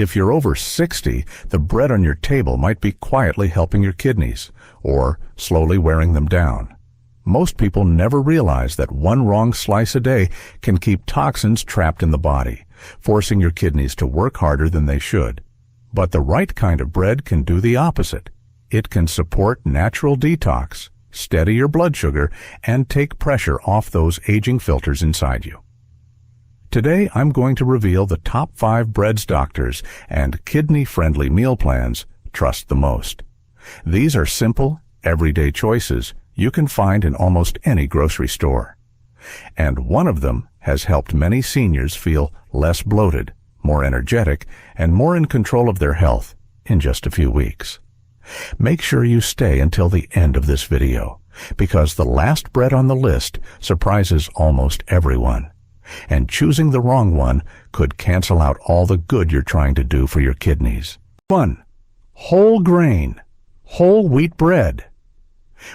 If you're over 60, the bread on your table might be quietly helping your kidneys, or slowly wearing them down. Most people never realize that one wrong slice a day can keep toxins trapped in the body, forcing your kidneys to work harder than they should. But the right kind of bread can do the opposite. It can support natural detox, steady your blood sugar, and take pressure off those aging filters inside you. Today, I'm going to reveal the top 5 breads doctors and kidney-friendly meal plans trust the most. These are simple, everyday choices you can find in almost any grocery store. And one of them has helped many seniors feel less bloated, more energetic, and more in control of their health in just a few weeks. Make sure you stay until the end of this video, because the last bread on the list surprises almost everyone. And choosing the wrong one could cancel out all the good you're trying to do for your kidneys. 1. Whole grain, whole wheat bread.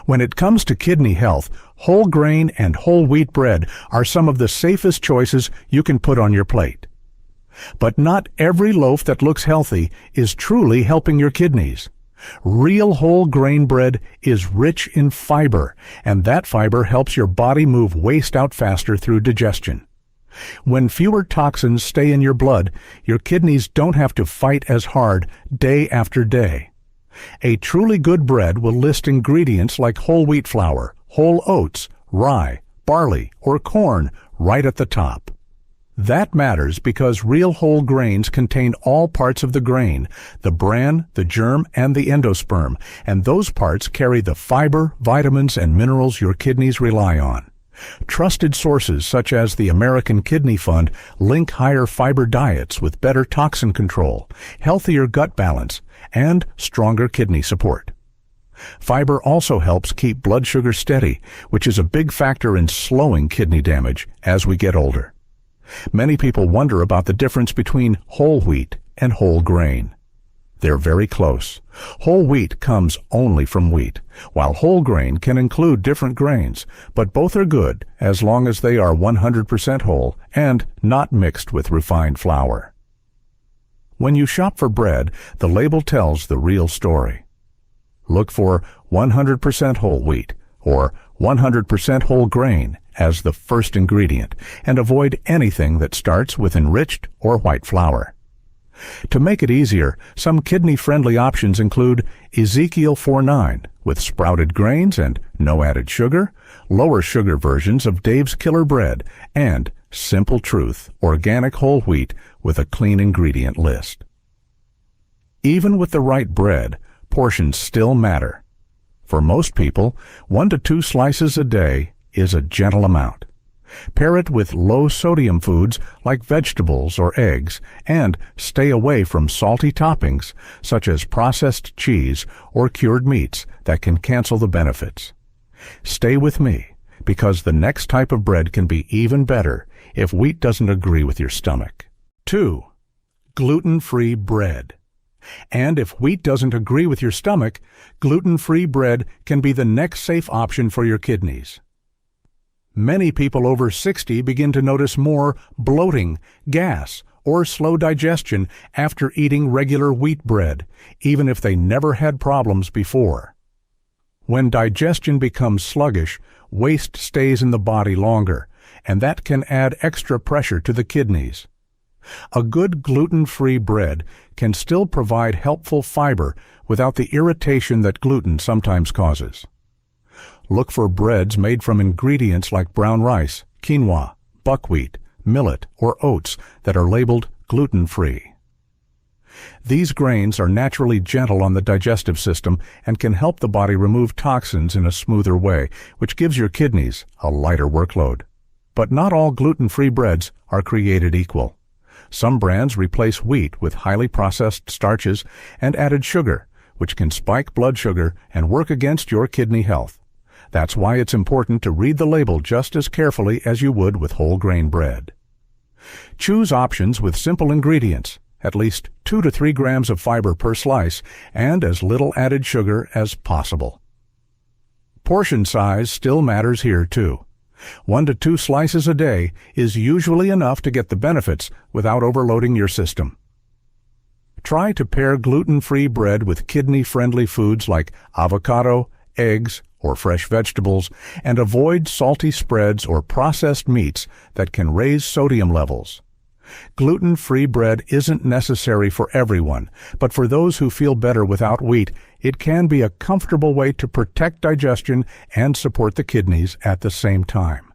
When it comes to kidney health, whole grain and whole wheat bread are some of the safest choices you can put on your plate. But not every loaf that looks healthy is truly helping your kidneys. Real whole grain bread is rich in fiber, and that fiber helps your body move waste out faster through digestion. When fewer toxins stay in your blood, your kidneys don't have to fight as hard day after day. A truly good bread will list ingredients like whole wheat flour, whole oats, rye, barley, or corn right at the top. That matters because real whole grains contain all parts of the grain, the bran, the germ, and the endosperm, and those parts carry the fiber, vitamins, and minerals your kidneys rely on. Trusted sources such as the American Kidney Fund link higher fiber diets with better toxin control, healthier gut balance, and stronger kidney support. Fiber also helps keep blood sugar steady, which is a big factor in slowing kidney damage as we get older. Many people wonder about the difference between whole wheat and whole grain. They're very close. Whole wheat comes only from wheat, while whole grain can include different grains, but both are good as long as they are 100% whole and not mixed with refined flour. When you shop for bread, the label tells the real story. Look for 100% whole wheat or 100% whole grain as the first ingredient, and avoid anything that starts with enriched or white flour. To make it easier, some kidney-friendly options include Ezekiel 4:9 with sprouted grains and no added sugar, lower sugar versions of Dave's Killer Bread, and Simple Truth organic whole wheat with a clean ingredient list. Even with the right bread, portions still matter. For most people, 1 to 2 slices a day is a gentle amount. Pair it with low-sodium foods like vegetables or eggs, and stay away from salty toppings such as processed cheese or cured meats that can cancel the benefits. Stay with me, because the next type of bread can be even better if wheat doesn't agree with your stomach. 2. Gluten-free bread. And if wheat doesn't agree with your stomach, gluten-free bread can be the next safe option for your kidneys. Many people over 60 begin to notice more bloating, gas, or slow digestion after eating regular wheat bread, even if they never had problems before. When digestion becomes sluggish, waste stays in the body longer, and that can add extra pressure to the kidneys. A good gluten-free bread can still provide helpful fiber without the irritation that gluten sometimes causes. Look for breads made from ingredients like brown rice, quinoa, buckwheat, millet, or oats that are labeled gluten-free. These grains are naturally gentle on the digestive system and can help the body remove toxins in a smoother way, which gives your kidneys a lighter workload. But not all gluten-free breads are created equal. Some brands replace wheat with highly processed starches and added sugar, which can spike blood sugar and work against your kidney health. That's why it's important to read the label just as carefully as you would with whole grain bread. Choose options with simple ingredients, at least 2 to 3 grams of fiber per slice, and as little added sugar as possible. Portion size still matters here too. 1 to 2 slices a day is usually enough to get the benefits without overloading your system. Try to pair gluten-free bread with kidney-friendly foods like avocado, eggs, or fresh vegetables, and avoid salty spreads or processed meats that can raise sodium levels. Gluten-free bread isn't necessary for everyone, but for those who feel better without wheat, it can be a comfortable way to protect digestion and support the kidneys at the same time.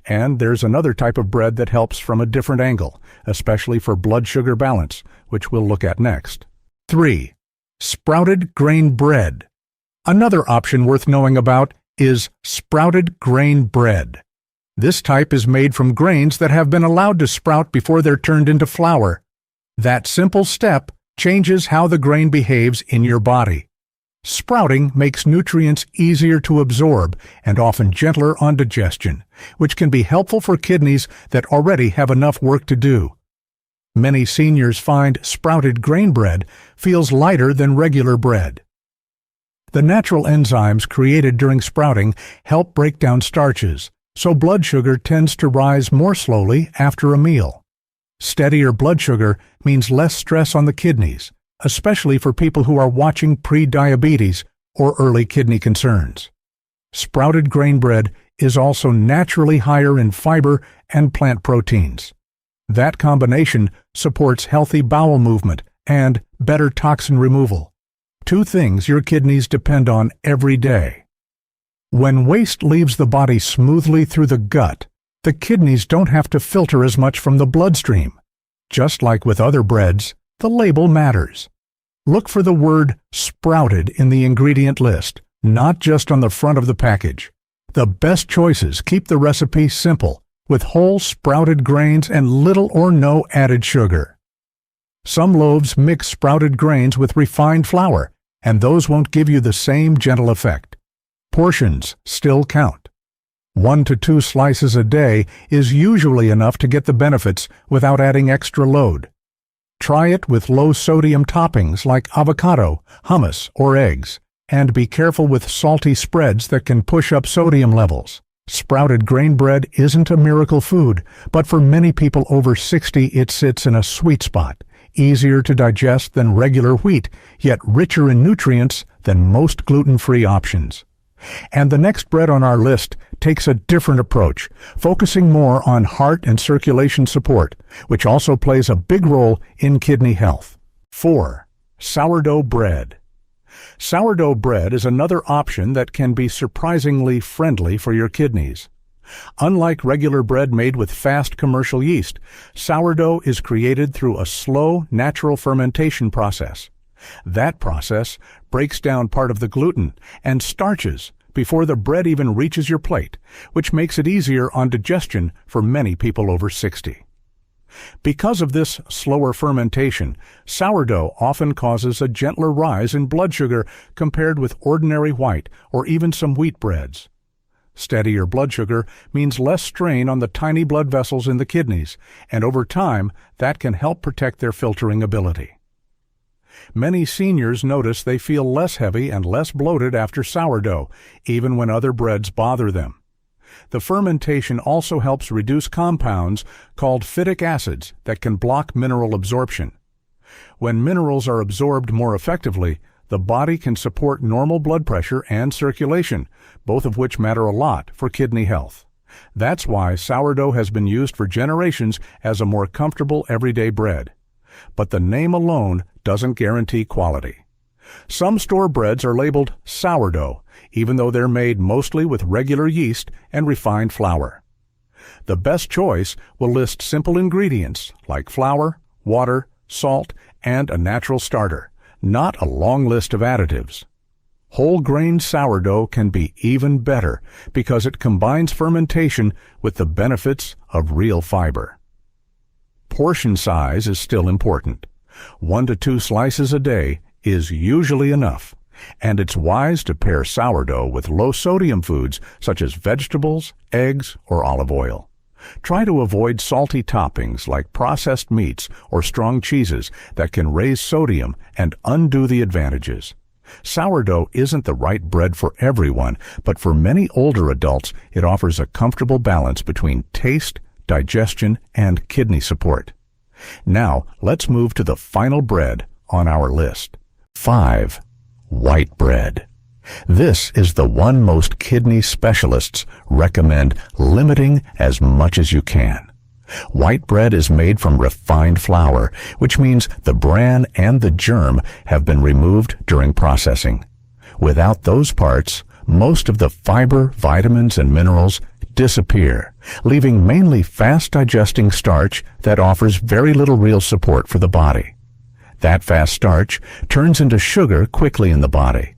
And there's another type of bread that helps from a different angle, especially for blood sugar balance, which we'll look at next. 3. Sprouted grain bread. Another option worth knowing about is sprouted grain bread. This type is made from grains that have been allowed to sprout before they're turned into flour. That simple step changes how the grain behaves in your body. Sprouting makes nutrients easier to absorb and often gentler on digestion, which can be helpful for kidneys that already have enough work to do. Many seniors find sprouted grain bread feels lighter than regular bread. The natural enzymes created during sprouting help break down starches, so blood sugar tends to rise more slowly after a meal. Steadier blood sugar means less stress on the kidneys, especially for people who are watching pre-diabetes or early kidney concerns. Sprouted grain bread is also naturally higher in fiber and plant proteins. That combination supports healthy bowel movement and better toxin removal, two things your kidneys depend on every day. When waste leaves the body smoothly through the gut, the kidneys don't have to filter as much from the bloodstream. Just like with other breads, the label matters. Look for the word sprouted in the ingredient list, not just on the front of the package. The best choices keep the recipe simple, with whole sprouted grains and little or no added sugar. Some loaves mix sprouted grains with refined flour, and those won't give you the same gentle effect. Portions still count. 1 to 2 slices a day is usually enough to get the benefits without adding extra load. Try it with low-sodium toppings like avocado, hummus, or eggs, and be careful with salty spreads that can push up sodium levels. Sprouted grain bread isn't a miracle food, but for many people over 60 it sits in a sweet spot, easier to digest than regular wheat, yet richer in nutrients than most gluten-free options. And the next bread on our list takes a different approach, focusing more on heart and circulation support, which also plays a big role in kidney health. 4. Sourdough bread. Sourdough bread is another option that can be surprisingly friendly for your kidneys. Unlike regular bread made with fast commercial yeast, sourdough is created through a slow, natural fermentation process. That process breaks down part of the gluten and starches before the bread even reaches your plate, which makes it easier on digestion for many people over 60. Because of this slower fermentation, sourdough often causes a gentler rise in blood sugar compared with ordinary white or even some wheat breads. Steadier blood sugar means less strain on the tiny blood vessels in the kidneys, and over time, that can help protect their filtering ability. Many seniors notice they feel less heavy and less bloated after sourdough, even when other breads bother them. The fermentation also helps reduce compounds called phytic acids that can block mineral absorption. When minerals are absorbed more effectively, the body can support normal blood pressure and circulation, both of which matter a lot for kidney health. That's why sourdough has been used for generations as a more comfortable everyday bread. But the name alone doesn't guarantee quality. Some store breads are labeled sourdough, even though they're made mostly with regular yeast and refined flour. The best choice will list simple ingredients like flour, water, salt, and a natural starter, not a long list of additives. Whole grain sourdough can be even better because it combines fermentation with the benefits of real fiber. Portion size is still important. 1 to 2 slices a day is usually enough, and it's wise to pair sourdough with low-sodium foods such as vegetables, eggs, or olive oil. Try to avoid salty toppings like processed meats or strong cheeses that can raise sodium and undo the advantages. Sourdough isn't the right bread for everyone, but for many older adults, it offers a comfortable balance between taste, digestion, and kidney support. Now, let's move to the final bread on our list. 5. White bread. This is the one most kidney specialists recommend limiting as much as you can. White bread is made from refined flour, which means the bran and the germ have been removed during processing. Without those parts, most of the fiber, vitamins, and minerals disappear, leaving mainly fast-digesting starch that offers very little real support for the body. That fast starch turns into sugar quickly in the body.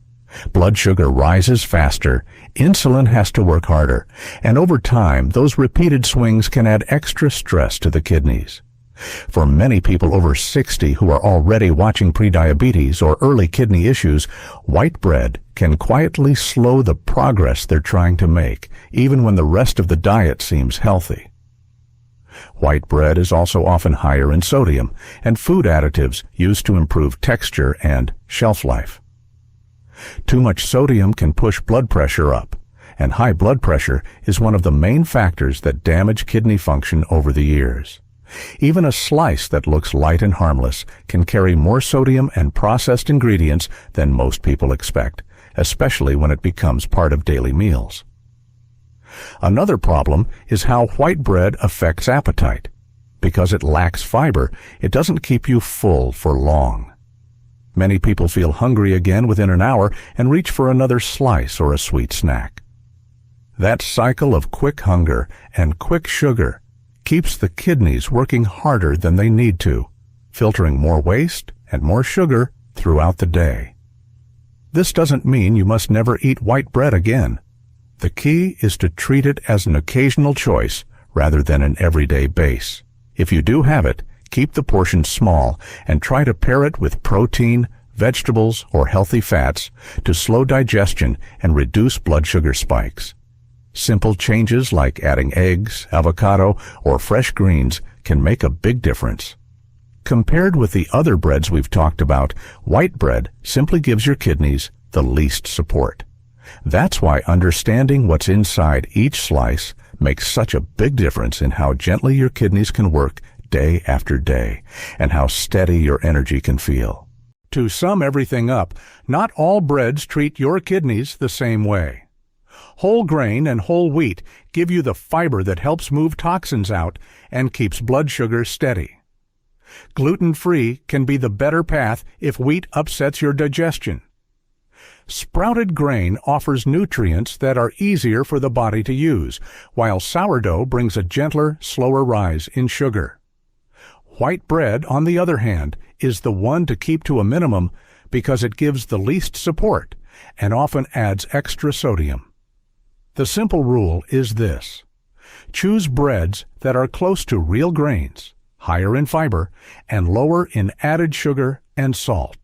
Blood sugar rises faster, insulin has to work harder, and over time, those repeated swings can add extra stress to the kidneys. For many people over 60 who are already watching prediabetes or early kidney issues, white bread can quietly slow the progress they're trying to make, even when the rest of the diet seems healthy. White bread is also often higher in sodium and food additives used to improve texture and shelf life. Too much sodium can push blood pressure up, and high blood pressure is one of the main factors that damage kidney function over the years. Even a slice that looks light and harmless can carry more sodium and processed ingredients than most people expect, especially when it becomes part of daily meals. Another problem is how white bread affects appetite. Because it lacks fiber, it doesn't keep you full for long. Many people feel hungry again within an hour and reach for another slice or a sweet snack. That cycle of quick hunger and quick sugar keeps the kidneys working harder than they need to, filtering more waste and more sugar throughout the day. This doesn't mean you must never eat white bread again. The key is to treat it as an occasional choice rather than an everyday base. If you do have it, keep the portion small and try to pair it with protein, vegetables, or healthy fats to slow digestion and reduce blood sugar spikes. Simple changes like adding eggs, avocado, or fresh greens can make a big difference. Compared with the other breads we've talked about, white bread simply gives your kidneys the least support. That's why understanding what's inside each slice makes such a big difference in how gently your kidneys can work day after day, and how steady your energy can feel. To sum everything up, not all breads treat your kidneys the same way. Whole grain and whole wheat give you the fiber that helps move toxins out and keeps blood sugar steady. Gluten-free can be the better path if wheat upsets your digestion. Sprouted grain offers nutrients that are easier for the body to use, while sourdough brings a gentler, slower rise in sugar. White bread, on the other hand, is the one to keep to a minimum because it gives the least support and often adds extra sodium. The simple rule is this: choose breads that are close to real grains, higher in fiber, and lower in added sugar and salt.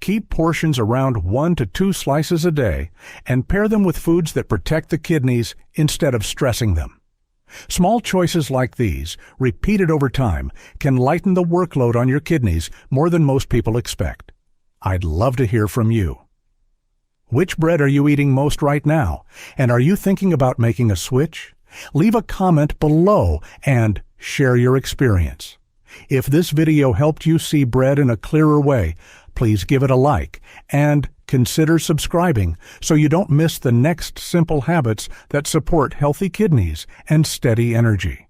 Keep portions around 1 to 2 slices a day and pair them with foods that protect the kidneys instead of stressing them. Small choices like these, repeated over time, can lighten the workload on your kidneys more than most people expect. I'd love to hear from you. Which bread are you eating most right now? And are you thinking about making a switch? Leave a comment below and share your experience. If this video helped you see bread in a clearer way, please give it a like and consider subscribing so you don't miss the next simple habits that support healthy kidneys and steady energy.